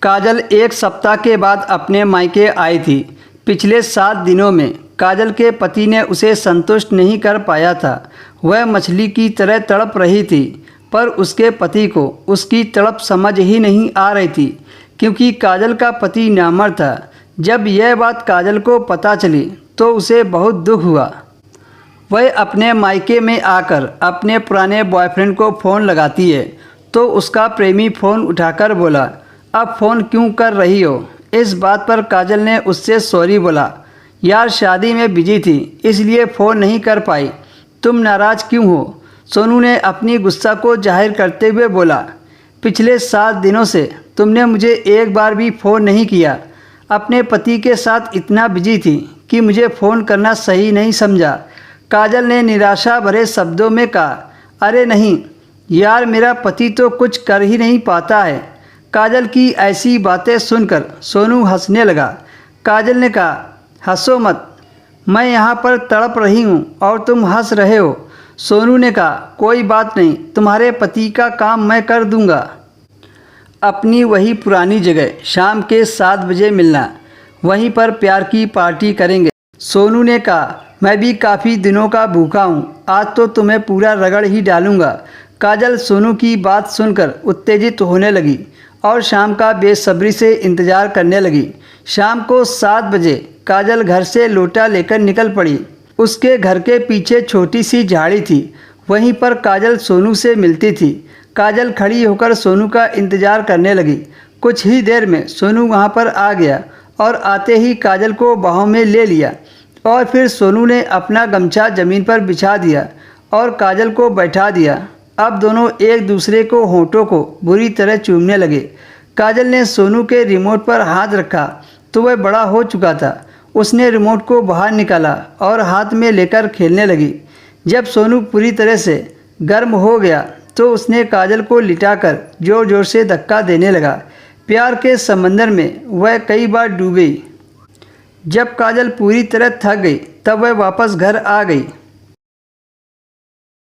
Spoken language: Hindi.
काजल एक सप्ताह के बाद अपने मायके आई थी। पिछले 7 दिनों में काजल के पति ने उसे संतुष्ट नहीं कर पाया था। वह मछली की तरह तड़प रही थी, पर उसके पति को उसकी तड़प समझ ही नहीं आ रही थी, क्योंकि काजल का पति नामर्द था। जब यह बात काजल को पता चली तो उसे बहुत दुख हुआ। वह अपने मायके में आकर अपने पुराने बॉयफ्रेंड को फ़ोन लगाती है तो उसका प्रेमी फ़ोन उठाकर बोला, अब फ़ोन क्यों कर रही हो। इस बात पर काजल ने उससे सॉरी बोला, यार शादी में बिजी थी इसलिए फ़ोन नहीं कर पाई, तुम नाराज़ क्यों हो। सोनू ने अपनी गुस्सा को जाहिर करते हुए बोला, पिछले 7 दिनों से तुमने मुझे एक बार भी फ़ोन नहीं किया। अपने पति के साथ इतना बिजी थी कि मुझे फ़ोन करना सही नहीं समझा। काजल ने निराशा भरे शब्दों में कहा, अरे नहीं यार, मेरा पति तो कुछ कर ही नहीं पाता है। काजल की ऐसी बातें सुनकर सोनू हंसने लगा। काजल ने कहा, हंसो मत, मैं यहाँ पर तड़प रही हूँ और तुम हंस रहे हो। सोनू ने कहा, कोई बात नहीं, तुम्हारे पति का काम मैं कर दूँगा। अपनी वही पुरानी जगह शाम के 7 बजे मिलना, वहीं पर प्यार की पार्टी करेंगे। सोनू ने कहा, मैं भी काफ़ी दिनों का भूखा हूँ, आज तो तुम्हें पूरा रगड़ ही डालूँगा। काजल सोनू की बात सुनकर उत्तेजित होने लगी और शाम का बेसब्री से इंतज़ार करने लगी। शाम को 7 बजे काजल घर से लोटा लेकर निकल पड़ी। उसके घर के पीछे छोटी सी झाड़ी थी, वहीं पर काजल सोनू से मिलती थी। काजल खड़ी होकर सोनू का इंतज़ार करने लगी। कुछ ही देर में सोनू वहां पर आ गया और आते ही काजल को बाहों में ले लिया और फिर सोनू ने अपना गमछा ज़मीन पर बिछा दिया और काजल को बैठा दिया। अब दोनों एक दूसरे को होंठों को बुरी तरह चूमने लगे। काजल ने सोनू के रिमोट पर हाथ रखा तो वह बड़ा हो चुका था। उसने रिमोट को बाहर निकाला और हाथ में लेकर खेलने लगी। जब सोनू पूरी तरह से गर्म हो गया तो उसने काजल को लिटाकर ज़ोर ज़ोर से धक्का देने लगा। प्यार के समंदर में वह कई बार डूब गई। जब काजल पूरी तरह थक गई तब वह वापस घर आ गई।